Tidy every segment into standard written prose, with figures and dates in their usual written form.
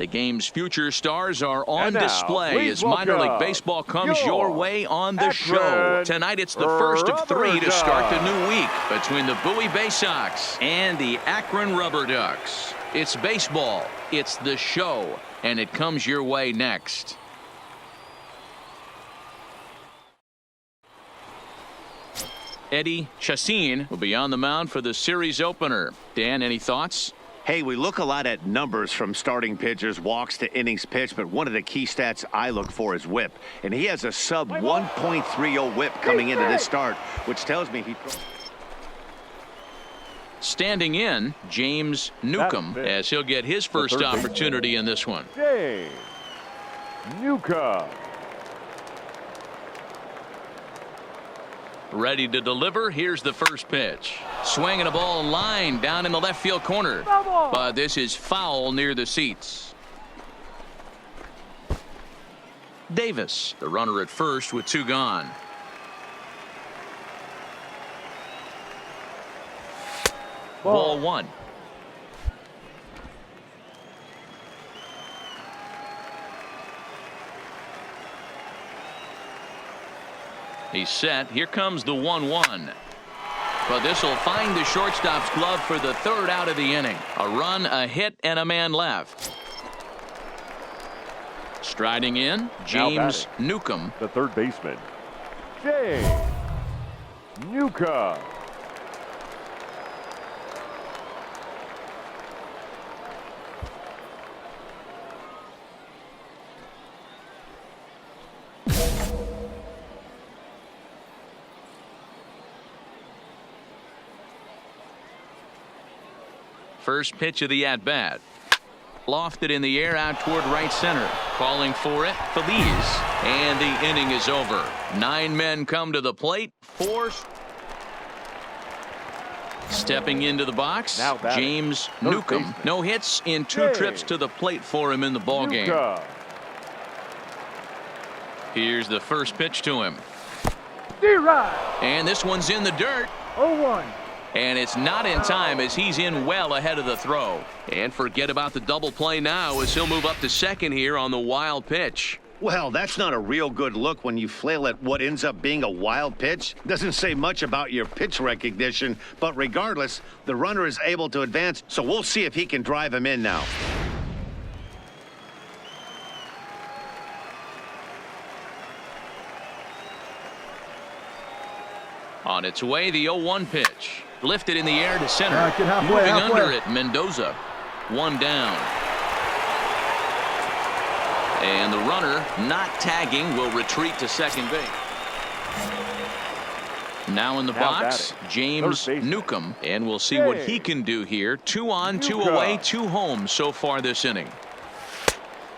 The game's future stars are on now, display as minor league baseball comes your way on the show. Tonight it's the first of 3 to start the new week between the Bowie Bay Sox and the Akron Rubber Ducks. It's baseball, it's the show, and it comes your way next. Eddie Chassin will be on the mound for the series opener. Dan, any thoughts? Hey, we look a lot at numbers from starting pitchers, walks to innings pitched, but one of the key stats I look for is whip. And he has a sub 1.30 whip coming into this start, which tells me he... Standing in, James Newcomb, as he'll get his first opportunity in this one. James Newcomb. Ready to deliver. Here's the first pitch. Swinging a ball in line down in the left field corner. But this is foul near the seats. Davis, the runner at first with 2 gone. Ball 1. He's set. Here comes the 1-1. But this will find the shortstop's glove for the 3rd out of the inning. A run, a hit, and a man left. Striding in, James Newcomb. The third baseman, James Newcomb. First pitch of the at-bat. Lofted in the air out toward right center. Calling for it, Feliz. And the inning is over. 9 men come to the plate. 4. Stepping into the box, James Newcomb. No hits in 2 trips to the plate for him in the ballgame. Here's the first pitch to him. And this one's in the dirt. 0-1. And it's not in time as he's in well ahead of the throw. And forget about the double play now as he'll move up to second here on the wild pitch. Well, that's not a real good look when you flail at what ends up being a wild pitch. Doesn't say much about your pitch recognition, but regardless, the runner is able to advance, so we'll see if he can drive him in now. On its way, the 0-1 pitch. Lifted in the air to center. Halfway, Moving under it, Mendoza. 1 down. And the runner, not tagging, will retreat to second base. Now in the box, James Newcomb. And we'll see what he can do here. 2 on, 2 away, 2 home so far this inning.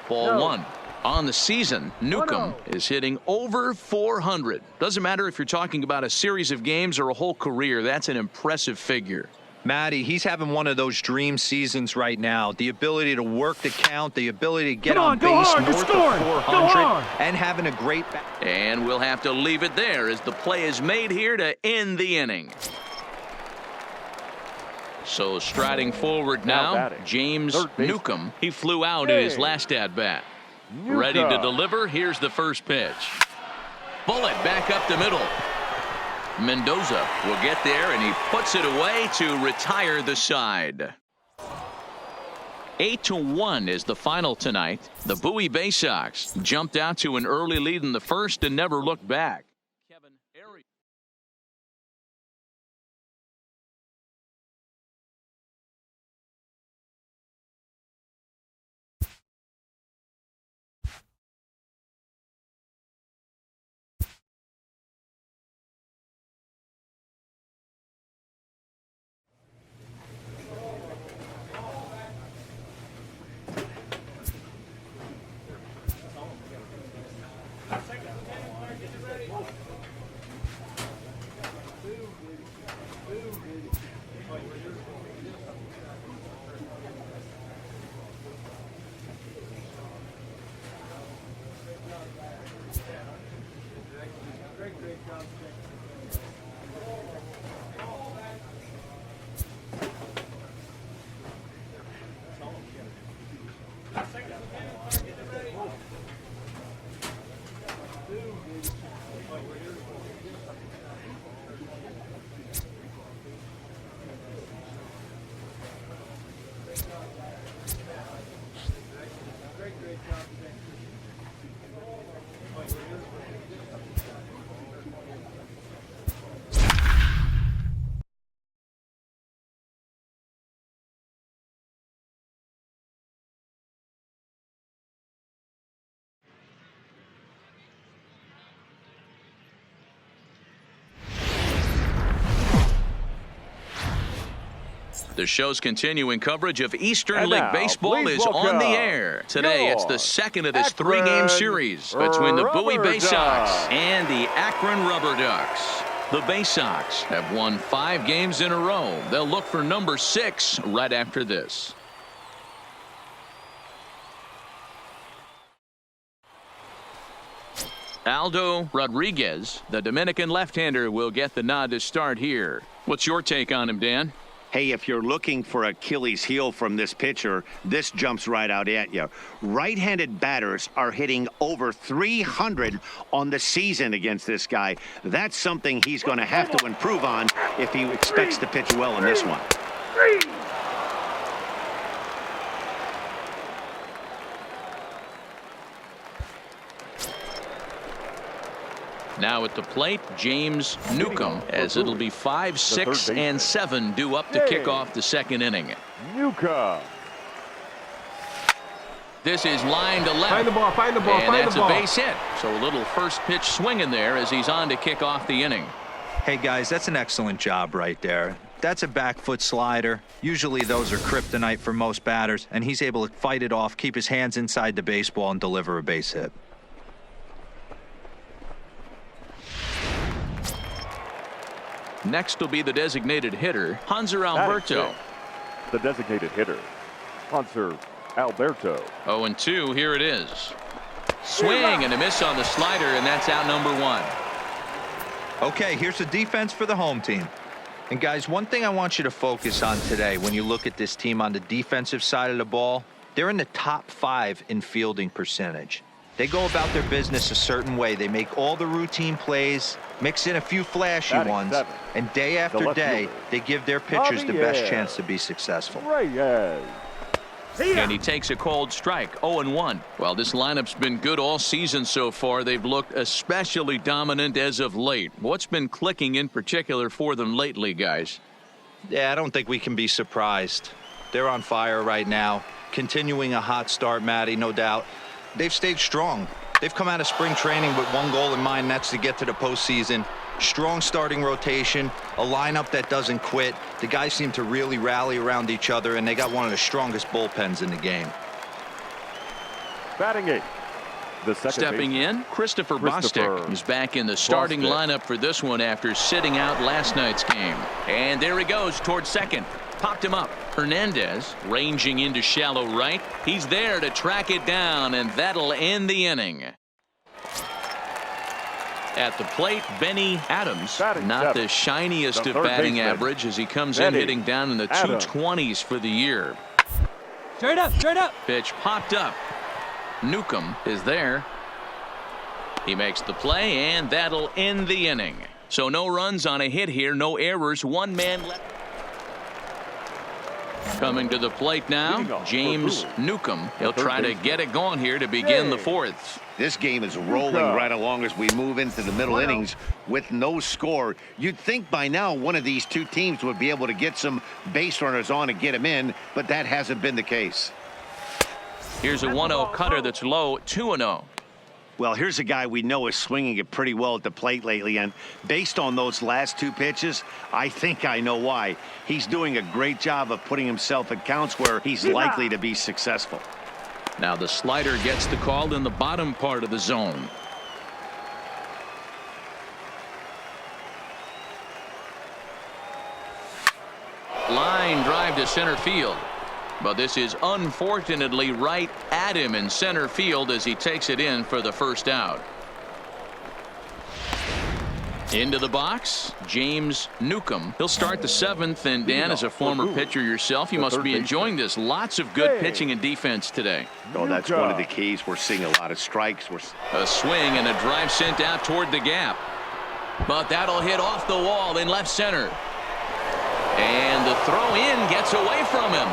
Ball 1. On the season, Newcomb is hitting over 400. Doesn't matter if you're talking about a series of games or a whole career. That's an impressive figure. Matty, he's having one of those dream seasons right now. The ability to work the count, the ability to get on base north of 400, and having a great back. And we'll have to leave it there as the play is made here to end the inning. So striding forward now, James Newcomb. He flew out in his last at-bat. Ready to deliver. Here's the first pitch. Bullet back up the middle. Mendoza will get there, and he puts it away to retire the side. 8-1 is the final tonight. The Bowie Bay Sox jumped out to an early lead in the first and never looked back. Second. The show's continuing coverage of Eastern And League now, Baseball please is on the welcome air. Today, it's the your second of this Akron three-game series between the Bowie Rubber Bay Sox Ducks. and the Akron Rubber Ducks. The Bay Sox have won 5 games in a row. They'll look for number 6 right after this. Aldo Rodriguez, the Dominican left-hander, will get the nod to start here. What's your take on him, Dan? Hey, if you're looking for Achilles heel from this pitcher, this jumps right out at you. Right-handed batters are hitting over 300 on the season against this guy. That's something he's going to have to improve on if he expects to pitch well in this one. Now at the plate, James Newcomb, as it'll be 5, 6, and 7 due up to kick off the second inning. Newcomb. This is line to left. Find the ball, find the ball, and find that's the ball. a base hit. So a little first pitch swing in there as he's on to kick off the inning. Hey, guys, that's an excellent job right there. That's a back foot slider. Usually those are kryptonite for most batters, and he's able to fight it off, keep his hands inside the baseball, and deliver a base hit. Next will be the designated hitter, Hanser Alberto. The designated hitter, Hanser Alberto. 0-2, here it is. Swing and a miss on the slider, and that's out number 1. Okay, here's the defense for the home team. And guys, one thing I want you to focus on today when you look at this team on the defensive side of the ball, they're in the top 5 in fielding percentage. They go about their business a certain way. They make all the routine plays, mix in a few flashy ones, and day after day, they give their pitchers the best chance to be successful. And he takes a cold strike, 0-1. Well, this lineup's been good all season so far. They've looked especially dominant as of late. What's been clicking in particular for them lately, guys? Yeah, I don't think we can be surprised. They're on fire right now, continuing a hot start, Matty, no doubt. They've stayed strong. They've come out of spring training with one goal in mind, and that's to get to the postseason. Strong starting rotation, a lineup that doesn't quit. The guys seem to really rally around each other, and they got one of the strongest bullpens in the game. Batting 8. The second Stepping baseman, in, Christopher Bostic is back in the starting lineup for this one after sitting out last night's game. And there he goes towards second. Popped him up. Hernandez ranging into shallow right. He's there to track it down, and that'll end the inning. At the plate, Benny Adams, not the shiniest of batting average as he comes in hitting down in the 220s for the year. Straight up, straight up. Pitch popped up. Newcomb is there. He makes the play, and that'll end the inning. So no runs on a hit here, no errors, 1 man left. Coming to the plate now, James Newcomb. He'll try to get it going here to begin the 4th. This game is rolling right along as we move into the middle innings with no score. You'd think by now one of these two teams would be able to get some base runners on and get them in, but that hasn't been the case. Here's a 1-0 cutter that's low, 2-0. Well, here's a guy we know is swinging it pretty well at the plate lately, and based on those last 2 pitches, I think I know why. He's doing a great job of putting himself at counts where he's likely to be successful. Now the slider gets the call in the bottom part of the zone. Line drive to center field. But this is unfortunately right at him in center field as he takes it in for the first out. Into the box, James Newcomb. He'll start the 7th, and Dan, as a former pitcher yourself, you must be enjoying this. Lots of good pitching and defense today. Oh, that's one of the keys. We're seeing a lot of strikes. A swing and a drive sent out toward the gap. But that'll hit off the wall in left center. And the throw in gets away from him.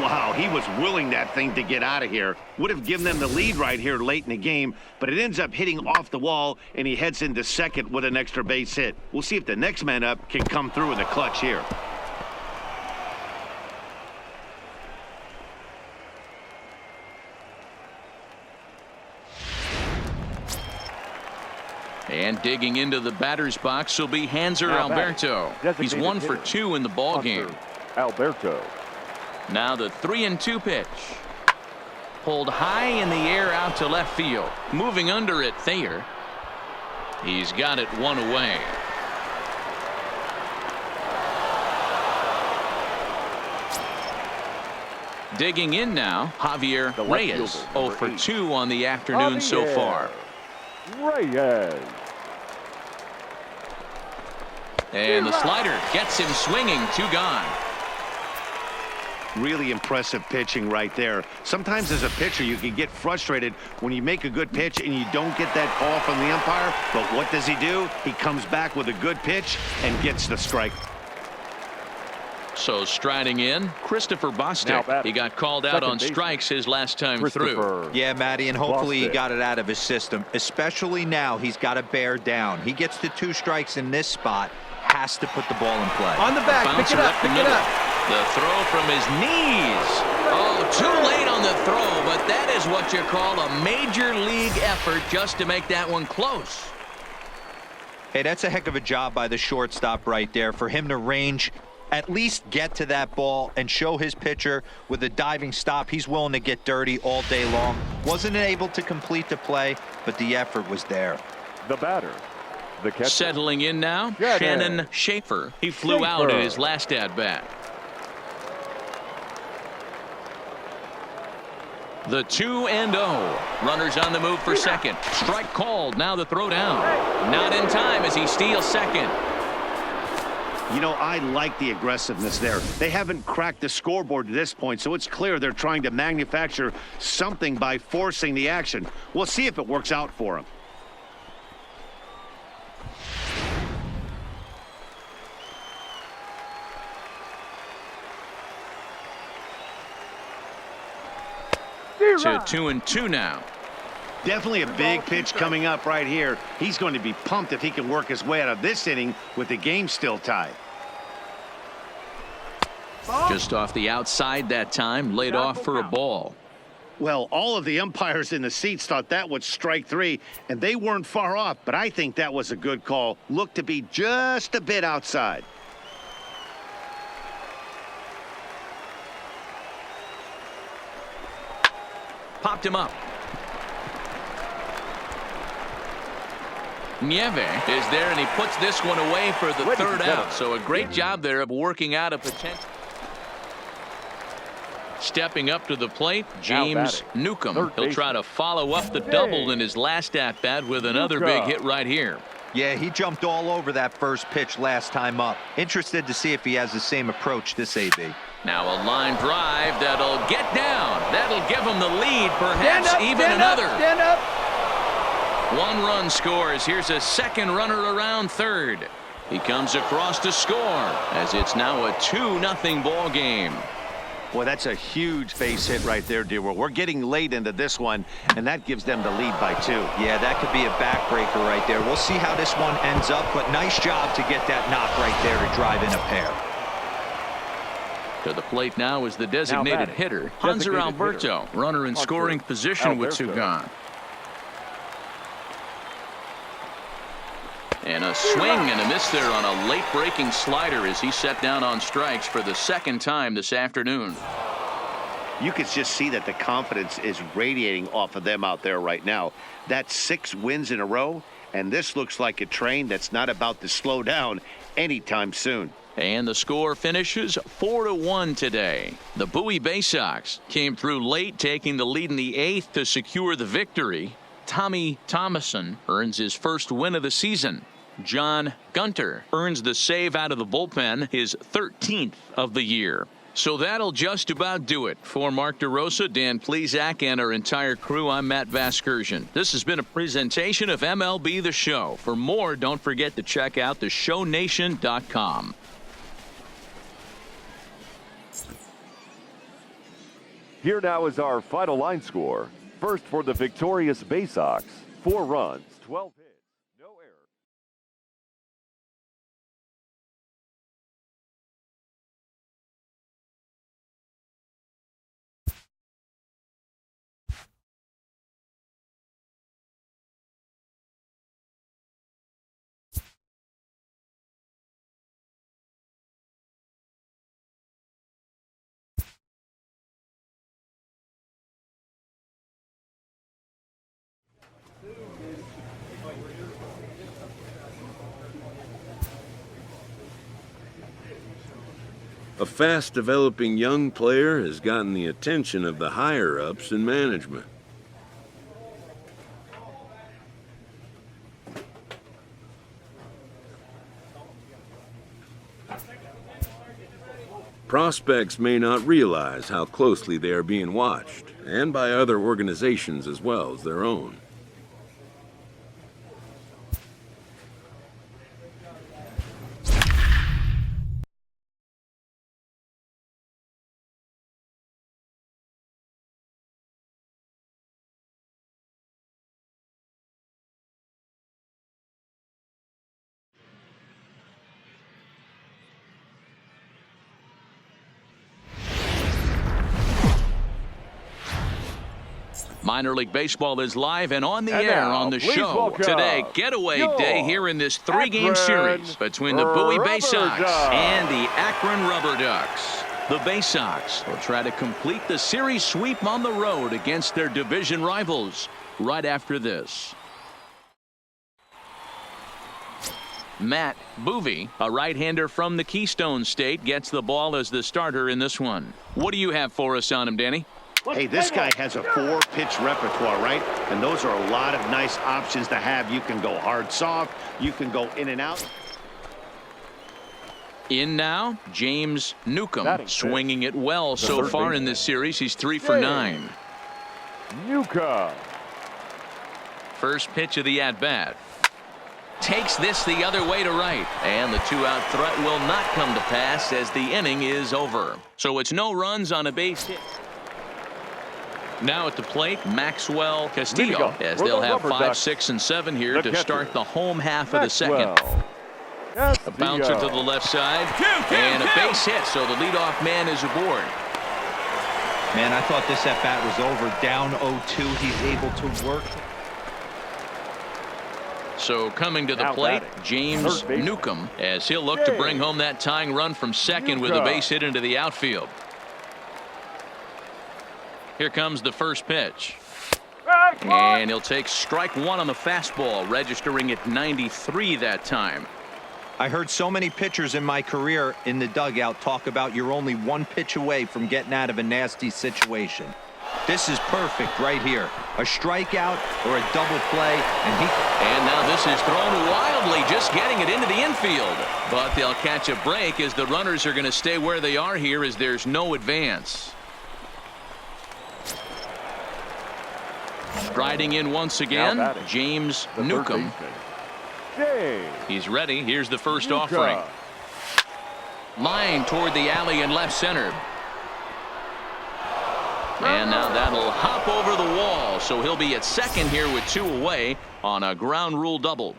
Wow, he was willing that thing to get out of here. Would have given them the lead right here late in the game, but it ends up hitting off the wall, and he heads into second with an extra base hit. We'll see if the next man up can come through in the clutch here. And digging into the batter's box will be Hanser Alberto. He's 1 for 2 in the ball game. Alberto. Now the 3-2 pitch. Pulled high in the air out to left field. Moving under it, Thayer. He's got it one away. Digging in now, Javier Reyes. 0 for 2 on the afternoon so far. Reyes. And the slider gets him swinging. 2 gone. Really impressive pitching right there. Sometimes as a pitcher you can get frustrated when you make a good pitch and you don't get that call from the umpire. But what does he do? He comes back with a good pitch and gets the strike. So striding in, Christopher Bostic. He got called out on strikes his last time through. Yeah, Matty, and hopefully he got it out of his system. Especially now, he's got to bear down. He gets the 2 strikes in this spot. Has to put the ball in play. On the back, pick it up, pick it up. The throw from his knees. Oh, too late on the throw, but that is what you call a major league effort just to make that one close. Hey, that's a heck of a job by the shortstop right there for him to range, at least get to that ball and show his pitcher with a diving stop. He's willing to get dirty all day long. Wasn't able to complete the play, but the effort was there. The batter. The catcher. Settling in now, Shannon Schaefer. He flew out in his last at-bat. The 2-0. Runners on the move for second. Strike called. Now the throw down. Not in time as he steals second. You know, I like the aggressiveness there. They haven't cracked the scoreboard to this point, so it's clear they're trying to manufacture something by forcing the action. We'll see if it works out for them. To 2-2 now. Definitely a big pitch coming up right here. He's going to be pumped if he can work his way out of this inning with the game still tied. Just off the outside that time, laid off for a ball. Well, all of the umpires in the seats thought that was strike 3, and they weren't far off, but I think that was a good call. Looked to be just a bit outside. Popped him up. Nieve is there, and he puts this one away for the third out. So a great job there of working out a potential. Stepping up to the plate, James Newcomb. He'll try to follow up the double in his last at-bat with another big hit right here. Yeah, he jumped all over that first pitch last time up. Interested to see if he has the same approach this AB. Now a line drive that'll get down. That'll give him the lead, perhaps even another. Stand up. 1 run scores. Here's a second runner around third. He comes across to score as it's now a 2-0 ball game. Boy, that's a huge base hit right there, dear. We're getting late into this one, and that gives them the lead by 2. Yeah, that could be a backbreaker right there. We'll see how this one ends up, but nice job to get that knock right there to drive in a pair. To the plate now is the designated hitter, Hanser Alberto. Runner in scoring position with 2 gone. And a swing and a miss there on a late breaking slider as he set down on strikes for the second time this afternoon. You could just see that the confidence is radiating off of them out there right now. That's 6 wins in a row, and this looks like a train that's not about to slow down anytime soon. And the score finishes 4-1 today. The Bowie Bay Sox came through late, taking the lead in the 8th to secure the victory. Tommy Thomason earns his first win of the season. John Gunter earns the save out of the bullpen, his 13th of the year. So that'll just about do it. For Mark DeRosa, Dan Plesac, and our entire crew, I'm Matt Vasgersian. This has been a presentation of MLB The Show. For more, don't forget to check out theshownation.com. Here now is our final line score. First for the victorious Bay Sox, 4 runs, 12 hits. A fast-developing young player has gotten the attention of the higher-ups in management. Prospects may not realize how closely they are being watched, and by other organizations as well as their own. Minor League Baseball is live and on the And air now, on the please show welcome today. Getaway day here in this three-game series between the Bowie Bay Sox and the Akron Rubber Ducks. The Bay Sox will try to complete the series sweep on the road against their division rivals right after this. Matt Bowie, a right-hander from the Keystone State, gets the ball as the starter in this one. What do you have for us on him, Danny? Hey, this guy has a 4-pitch repertoire, right? And those are a lot of nice options to have. You can go hard, soft. You can go in and out. In now, James Newcomb, swinging it well so far in this series. He's 3 for 9. Newcomb. First pitch of the at-bat. Takes this the other way to right. And the 2-out threat will not come to pass as the inning is over. So it's no runs on a base hit. Now at the plate, Maxwell Castillo, as they'll have 5, 6, and 7 here to start the home half of the second. A bouncer to the left side, and a base hit, so the leadoff man is aboard. Man, I thought this at-bat was over. Down 0-2, he's able to work. So coming to the plate, James Newcomb, as he'll look to bring home that tying run from second with a base hit into the outfield. Here comes the first pitch. And he'll take strike one on the fastball, registering at 93 that time. I heard so many pitchers in my career in the dugout talk about you're only one pitch away from getting out of a nasty situation. This is perfect right here. A strikeout or a double play, and now this is thrown wildly, just getting it into the infield. But they'll catch a break as the runners are going to stay where they are here as there's no advance. Striding in once again, James Newcomb. He's ready. Here's the first offering. Line toward the alley in left center. And now that'll hop over the wall, so he'll be at second here with 2 away on a ground rule double.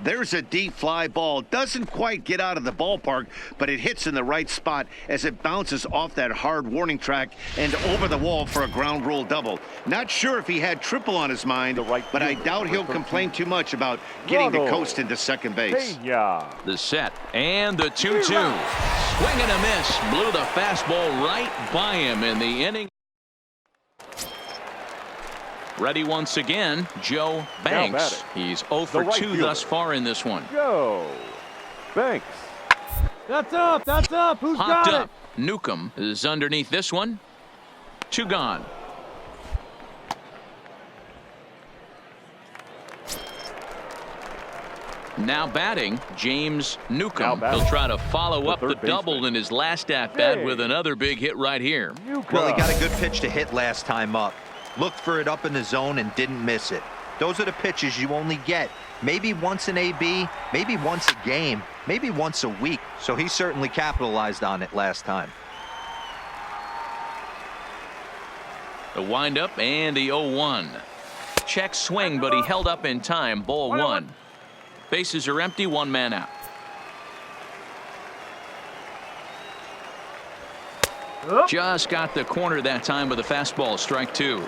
There's a deep fly ball. Doesn't quite get out of the ballpark, but it hits in the right spot as it bounces off that hard warning track and over the wall for a ground rule double. Not sure if he had triple on his mind, but I doubt he'll complain too much about getting the coast into second base. The set and the 2-2. Swing and a miss. Blew the fastball right by him in the inning. Ready once again, Joe Banks. He's 0 for 2 thus far in this one. Joe Banks. That's up. That's up. Who's Popped got up. Newcomb is underneath this one. 2 gone. Now batting, James Newcomb. He'll try to follow up the double in his last at-bat with another big hit right here. Well, he got a good pitch to hit last time up. Looked for it up in the zone and didn't miss it. Those are the pitches you only get maybe once in AB, maybe once a game, maybe once a week. So he certainly capitalized on it last time. The windup and the 0-1. Check swing, but he held up in time. Ball 1. Bases are empty, 1 man out. Just got the corner that time with a fastball. Strike 2.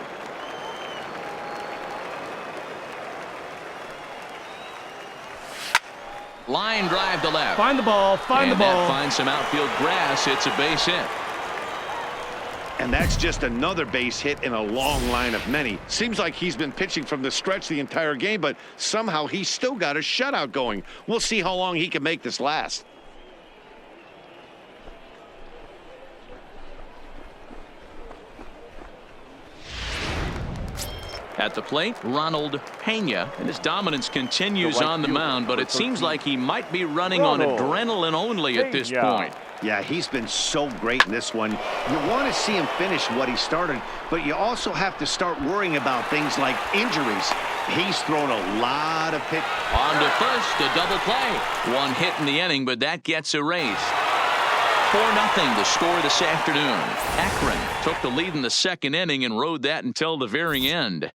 Line drive to left. Find the ball. Find the ball. Finds some outfield grass. It's a base hit. And that's just another base hit in a long line of many. Seems like he's been pitching from the stretch the entire game, but somehow he's still got a shutout going. We'll see how long he can make this last. At the plate, Ronald Pena, and his dominance continues on the mound, but it seems like he might be running on adrenaline only at this point. Yeah, he's been so great in this one. You want to see him finish what he started, but you also have to start worrying about things like injuries. He's thrown a lot of pitch. On to first, a double play. One hit in the inning, but that gets erased. 4-0 the score this afternoon. Akron took the lead in the second inning and rode that until the very end.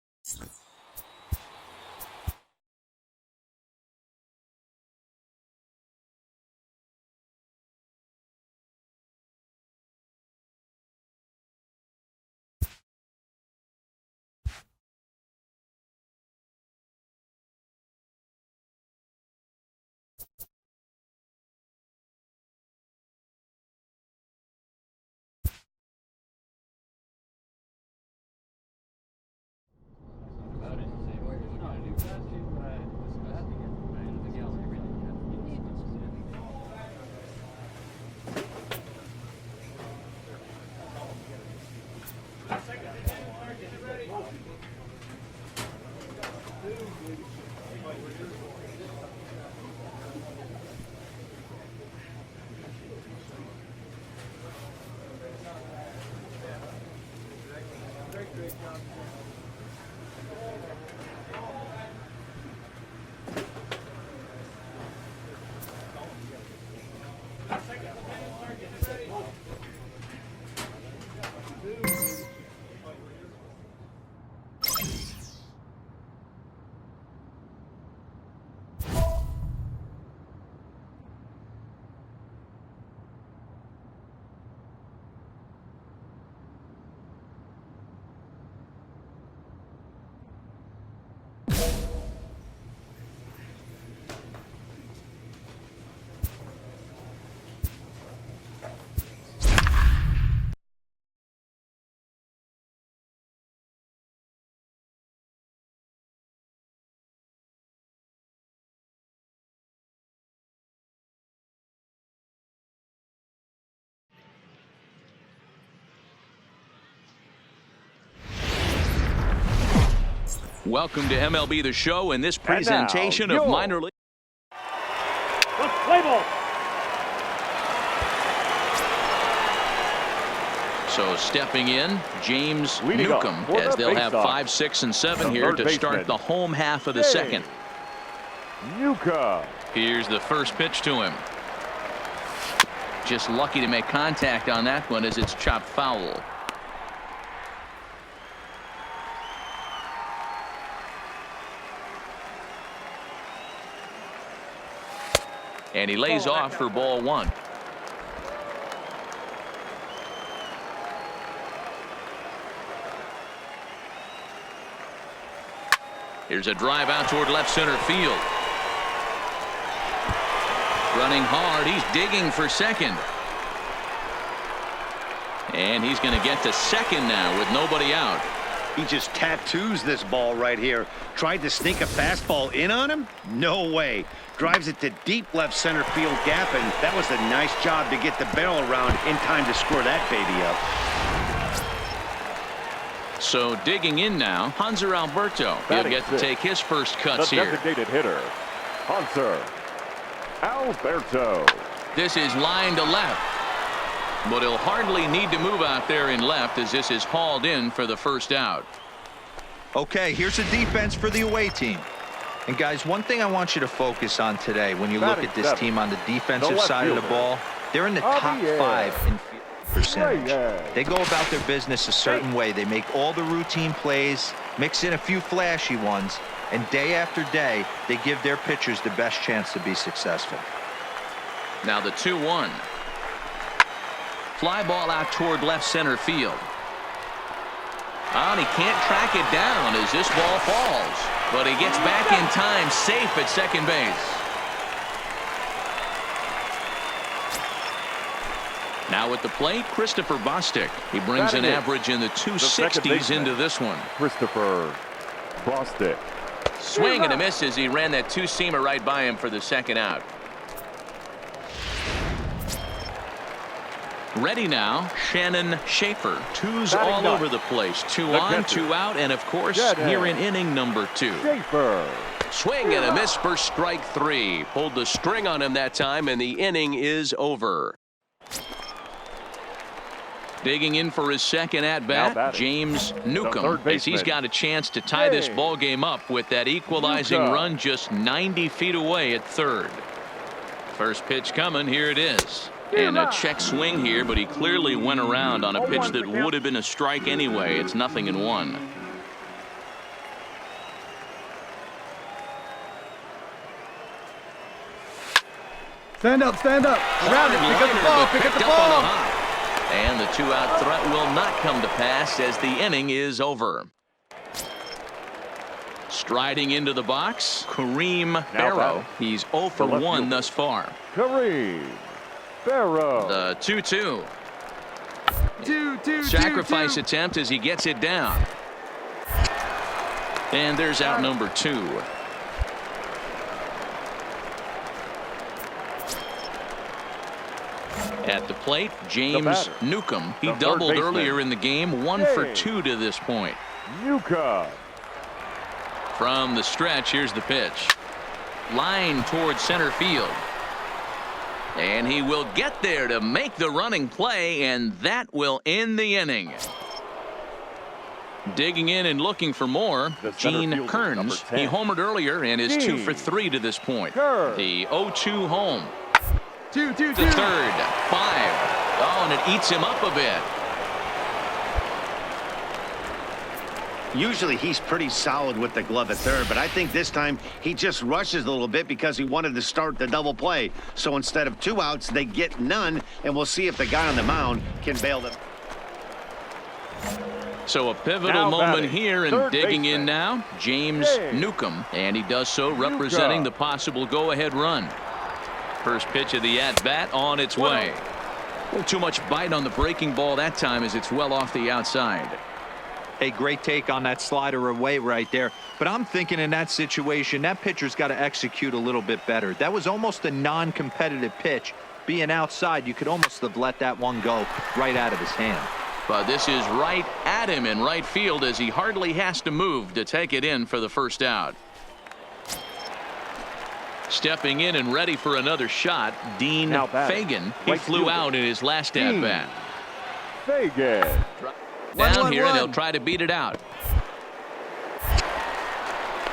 Welcome to MLB The Show and this presentation of minor league. Play ball. So stepping in, James Newcomb, as they'll have 5, 6, and 7 here to start the home half of the second. Newcomb. Here's the first pitch to him. Just lucky to make contact on that one as it's chopped foul. And he lays off for ball 1. Here's a drive out toward left center field. Running hard, he's digging for second. And he's going to get to second now with nobody out. He just tattoos this ball right here. Tried to sneak a fastball in on him? No way. Drives it to deep left center field gap, and that was a nice job to get the barrel around in time to score that baby up. So digging in now, Hanser Alberto. He'll get to take his first cuts here. The designated hitter, Hanser Alberto. This is line to left. But he'll hardly need to move out there in left as this is hauled in for the first out. Okay, here's the defense for the away team. And guys, one thing I want you to focus on today when you look at this team on the defensive side of the ball, they're in the top 5 in field percentage. They go about their business a certain way. They make all the routine plays, mix in a few flashy ones, and day after day, they give their pitchers the best chance to be successful. Now the 2-1. Fly ball out toward left center field. And he can't track it down as this ball falls. But he gets back in time, safe at second base. Now at the plate, Christopher Bostic. He brings an average in the 260s into this one. Christopher Bostic. Swing and a miss as he ran that two-seamer right by him for the second out. Ready now, Shannon Schaefer. Twos Batting all ninth. over the place. Two The on, catcher. two out, and of course, Shannon. here in inning number 2. Schaefer. Swing and a miss for strike 3. Pulled the string on him that time, and the inning is over. Digging in for his second Now at-bat, batting. James third Newcomb, as he's baseman. got a chance to tie this James ball game up with that equalizing Newcomb. run just 90 feet away at third. First pitch coming, here it is. And a check swing here, but he clearly went around on a pitch that would have been a strike anyway. It's 0-1. Stand up, stand up. Around it. Pick up the ball, pick up the ball. And the two-out threat will not come to pass as the inning is over. Striding into the box, Kareem Barrow. batting. He's 0 for The left 1 fielder. thus far. Kareem Barrow. The 2-2. Two. Sacrifice attempt as he gets it down. And there's out number 2. At the plate, James batter. Newcomb. He The third doubled baseman. earlier in the game, 1 for James 2 to this point. Newcomb. From the stretch, here's the pitch. Line towards center field. And he will get there to make the running play, and that will end the inning. Digging in and looking for more, The center Gene fielder, Kearns. number 10. He homered earlier and is 2 Gene for 3 to this point. Kearns. The 0-2 home. Two. The third, 5. Oh, and it eats him up a bit. Usually he's pretty solid with the glove at third, but I think this time he just rushes a little bit because he wanted to start the double play. So instead of 2 outs, they get none, and we'll see if the guy on the mound can bail them. So a pivotal Now moment batting, here, and third digging baseman. in now, James James Newcomb. And he does so representing the possible go-ahead run. First pitch of the at-bat on its way. A little too much bite on the breaking ball that time as it's well off the outside. A great take on that slider away right there. But I'm thinking in that situation, that pitcher's got to execute a little bit better. That was almost a non-competitive pitch. Being outside, you could almost have let that one go right out of his hand. But this is right at him in right field as he hardly has to move to take it in for the first out. Stepping in and ready for another shot, Dean Now batting, Fagan. He right flew fielder. out in his last Dean at-bat. Fagan. Down here, and 1-1. they'll try to beat it out.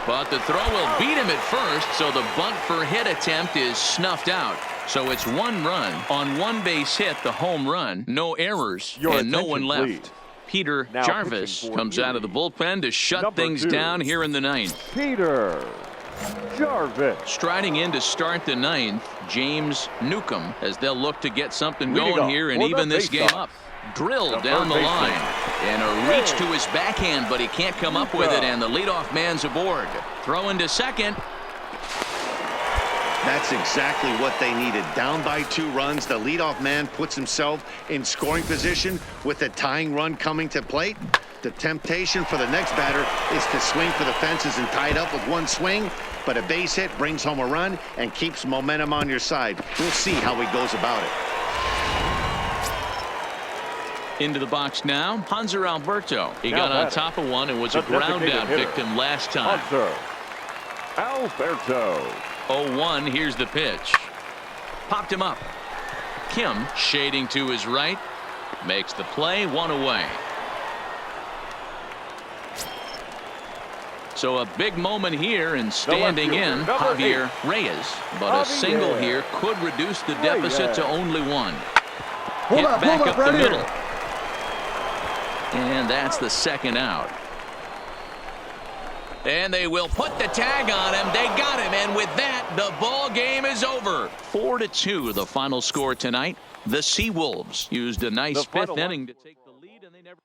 But the throw will beat him at first, so the bunt for hit attempt is snuffed out. So it's 1 run on 1 base hit, the home run, no errors, Your and no attention, one left. please. Peter Now Jarvis pitching for comes out of the bullpen to shut number things 2. down here in the 9th. Peter Jarvis. Striding in to start the 9th, James Newcomb, as they'll look to get something Leading going off here and for the even this game faceoff. up. Drilled The down the third line. baseman. And a reach to his backhand, but he can't come up with it, and the leadoff man's aboard. Throwing to second. That's exactly what they needed. Down by 2 runs, the leadoff man puts himself in scoring position with the tying run coming to plate. The temptation for the next batter is to swing for the fences and tie it up with 1 swing, but a base hit brings home a run and keeps momentum on your side. We'll see how he goes about it. Into the box now, Hanser Alberto. He Now got on batting, top of one and was the a ground designated out hitter, victim last time. Hunter Alberto. 0-1, here's the pitch. Popped him up. Kim shading to his right. Makes the play, 1 away. So a big moment here, and standing fielder, in, number Javier Reyes. But a single Javier here could reduce the deficit Reyes. to only 1. Hold Hit up, back hold up up, the right middle. here. And that's the second out. And they will put the tag on him. They got him, and with that, the ball game is over. 4-2, the final score tonight. The Seawolves used a nice The final 5th inning to take the lead, and they never...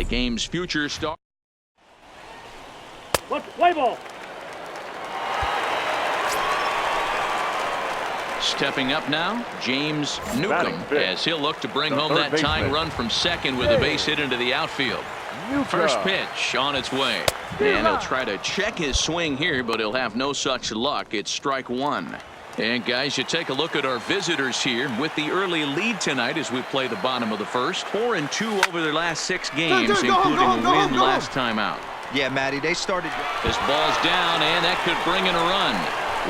game's future star. Let's play ball. Stepping up now, James Newcomb, as he'll look to bring home that tying run from second with a base hit into the outfield. First pitch on its way. And he'll try to check his swing here, but he'll have no such luck. It's strike one. And guys, you take a look at our visitors here with the early lead tonight as we play the bottom of the first. 4-2 over their last 6 games, including a win last time out. Yeah, Matty, they started. This ball's down, and that could bring in a run.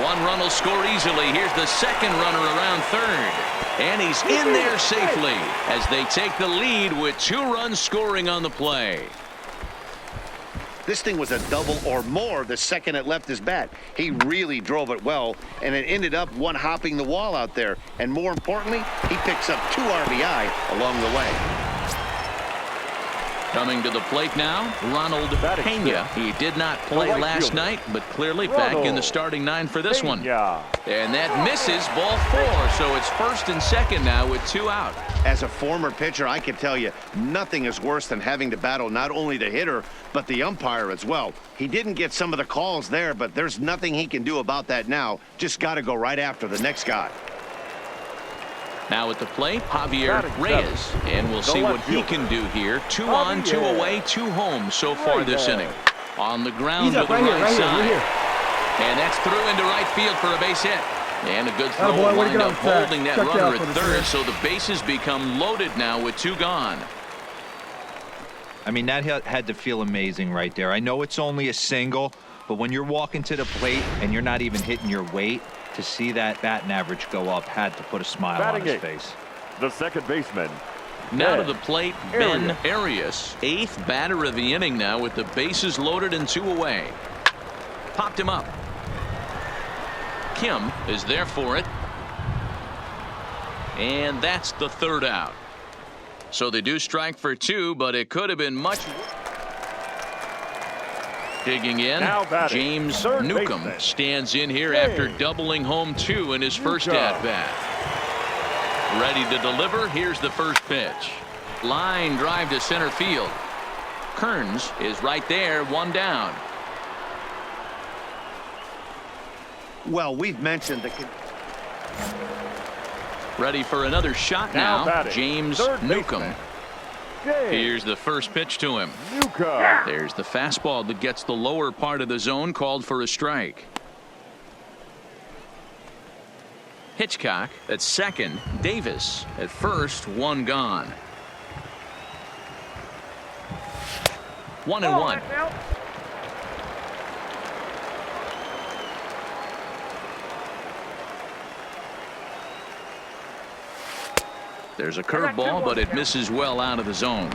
One run will score easily. Here's the second runner around third. And he's in there safely as they take the lead with 2 runs scoring on the play. This thing was a double or more the second it left his bat. He really drove it well, and it ended up one hopping the wall out there. And more importantly, he picks up 2 RBI along the way. Coming to the plate now, Ronald Pena. He did not play last night, but clearly back in the starting 9 for this one. And that misses, ball 4. So it's first and second now with 2 out. As a former pitcher, I can tell you, nothing is worse than having to battle not only the hitter, but the umpire as well. He didn't get some of the calls there, but there's nothing he can do about that now. Just got to go right after the next guy. Now at the plate, Javier Reyes, and we'll see what he can do here. 2 on, 2 away, 2 home so far this inning. On the ground to the right side. And that's through into right field for a base hit. And a good throw will wind up holding that runner at third, so the bases become loaded now with 2 gone. I mean, that had to feel amazing right there. I know it's only a single, but when you're walking to the plate and you're not even hitting your weight, to see that batting average go up had to put a smile on his face. The second baseman. Now to the plate, Ben Arias, 8th batter of the inning now with the bases loaded and 2 away. Popped him up. Kim is there for it. And that's the 3rd out. So they do strike for 2, but it could have been much worse. Digging in, James Newcomb stands in here after doubling home 2 in his first at-bat. Ready to deliver. Here's the first pitch. Line drive to center field. Kearns is right there, 1 down. Well, we've mentioned the... Ready for another shot now, James Newcomb. Here's the first pitch to him. There's the fastball that gets the lower part of the zone, called for a strike. Hitchcock at second, Davis at first, 1 gone. 1-1. There's a curveball, but it misses well out of the zone.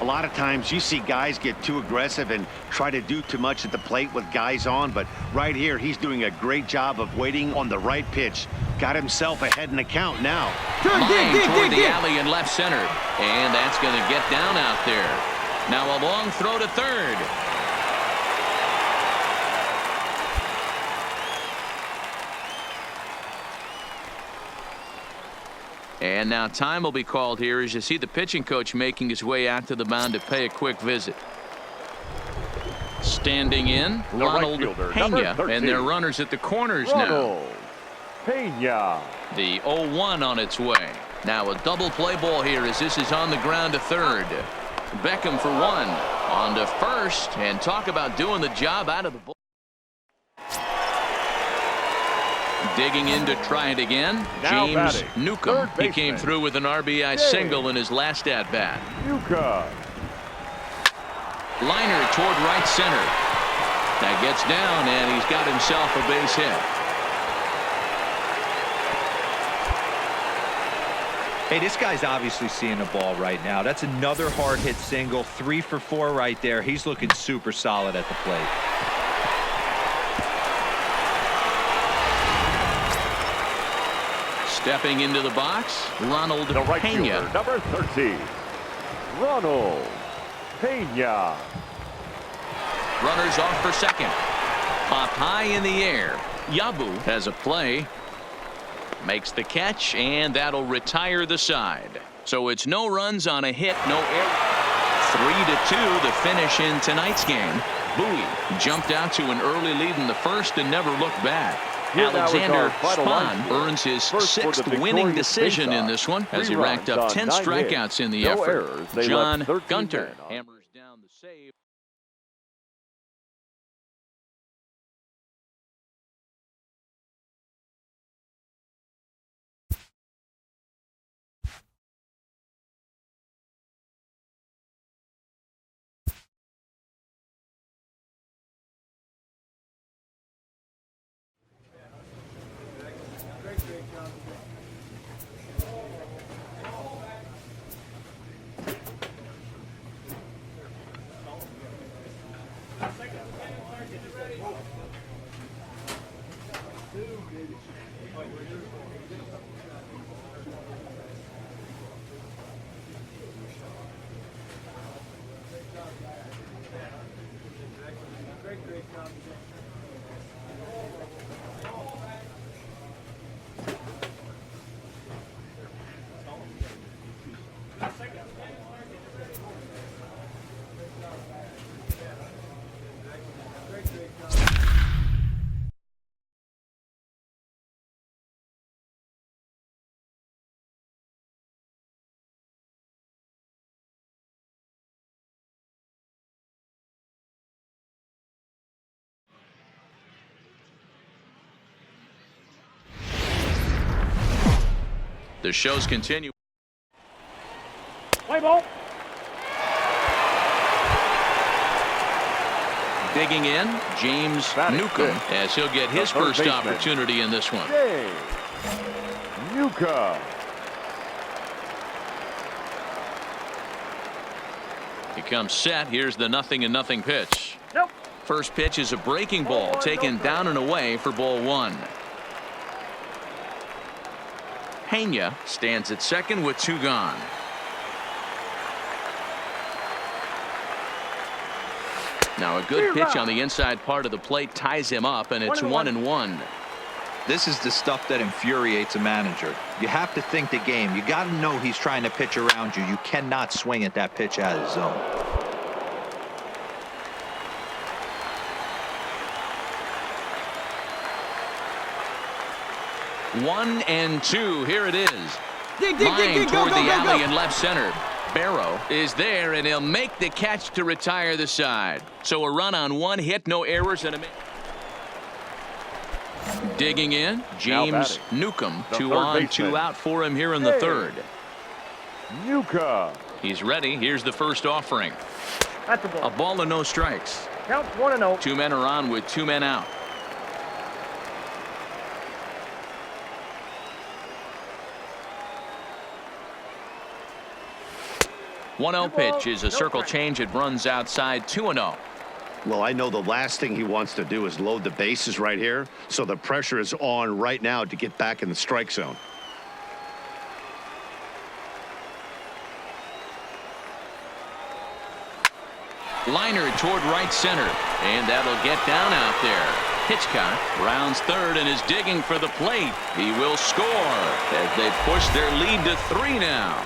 A lot of times you see guys get too aggressive and try to do too much at the plate with guys on, but right here he's doing a great job of waiting on the right pitch. Got himself ahead in the count now. Line toward the alley in left center, and that's going to get down out there. Now a long throw to third. And now time will be called here as you see the pitching coach making his way out to the mound to pay a quick visit. Standing in, Ronald Pena, and their runners at the corners now. Pena. The 0-1 on its way. Now a double play ball here as this is on the ground to third. Beckham for 1. On to first, and talk about doing the job out of the ball. Digging in to try it again, James Newcomb. He came through with an RBI single in his last at-bat. Liner toward right center. That gets down, and he's got himself a base hit. Hey, this guy's obviously seeing the ball right now. That's another hard hit single. 3 for 4 right there. He's looking super solid at the plate. Stepping into the box, Ronald Pena. Number 13, Ronald Pena. Runners off for second. Popped high in the air. Yabu has a play. Makes the catch, and that'll retire the side. So it's no runs on a hit, no error. 3-2 the finish in tonight's game. Bowie jumped out to an early lead in the first and never looked back. Alexander Spahn earns his 6th winning decision in this one as he racked up 10 strikeouts in the effort. John Gunter hammers down the save. The shows continue. Play ball. Digging in, James Newcomb, as he'll get his first opportunity in this one. Newcomb. He comes set. Here's the 0-0 pitch. Nope. First pitch is a breaking ball, taken down and away for ball 1. Pena stands at second with 2 gone. Now a good pitch on the inside part of the plate ties him up, and it's 1-1. This is the stuff that infuriates a manager. You have to think the game. You got to know he's trying to pitch around you. You cannot swing at that pitch out of the zone. 1-2. Here it is. Dig, Line toward go, the alley go. in left center. Barrow is there, and he'll make the catch to retire the side. So a run on 1 hit, no errors, and a digging in, James Newcomb. 2 on, 2 out for him here in the 3rd. Newcomb. He's ready. Here's the first offering. That's a ball. A ball and no strikes. Counts 1-0. 2 men are on with 2 men out. One-0 pitch is a circle change. It runs outside 2-0. Well, I know the last thing he wants to do is load the bases right here, so the pressure is on right now to get back in the strike zone. Liner toward right center, and that'll get down out there. Hitchcock rounds 3rd and is digging for the plate. He will score as they push their lead to 3 now.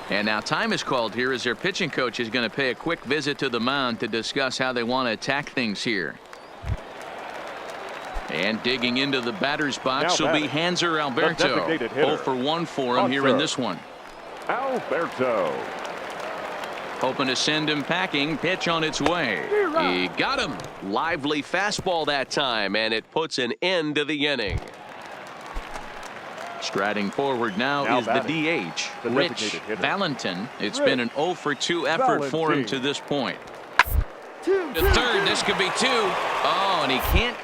And now time is called here as their pitching coach is going to pay a quick visit to the mound to discuss how they want to attack things here. And digging into the batter's box will be Hanser Alberto. 0 for 1 for him here in this one. Alberto. Hoping to send him packing. Pitch on its way. He got him. Lively fastball that time, and it puts an end to the inning. Striding forward now is the DH, Rich Valentin. It's been an 0 for 2 effort for him to this point. To 3rd, this could be 2. Oh, and he can't.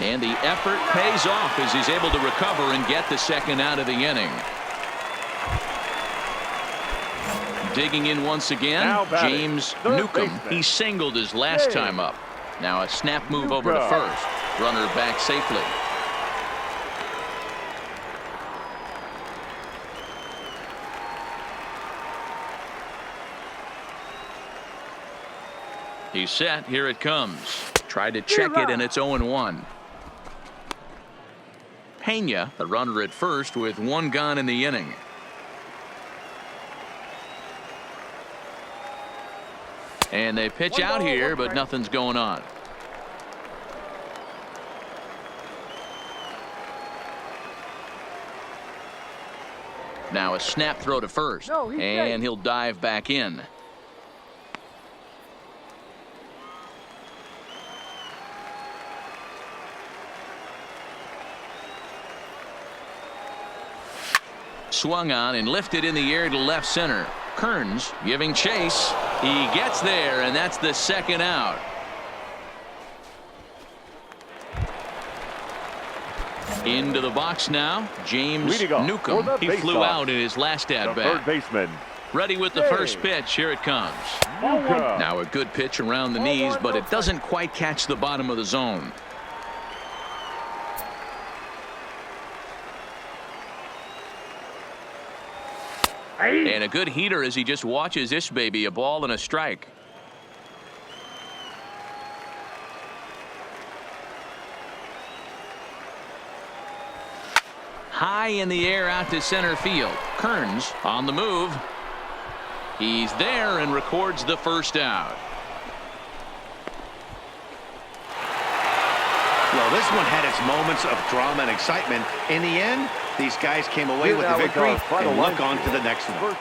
And the effort pays off as he's able to recover and get the 2nd out of the inning. Digging in once again, James Newcomb. He singled his last time up. Now a snap move over to 1st. Runner back safely. He's set. Here it comes. Tried to check it, and it's 0-1. Pena, the runner at 1st with 1 gone in the inning. And they pitch out here, but nothing's going on. Now a snap throw to first, and he'll dive back in. Swung on and lifted in the air to left center. Kearns giving chase. He gets there, and that's the second out. Into the box now, James Newcomb. He flew out in his last at-bat. Third baseman. Ready with the first pitch. Here it comes. Now a good pitch around the knees, but it doesn't quite catch the bottom of the zone. And a good heater as he just watches this baby, a ball and a strike. High in the air out to center field. Kearns on the move. He's there and records the first out. Well, this one had its moments of drama and excitement. In the end, these guys came away with the victory and look on to the next one.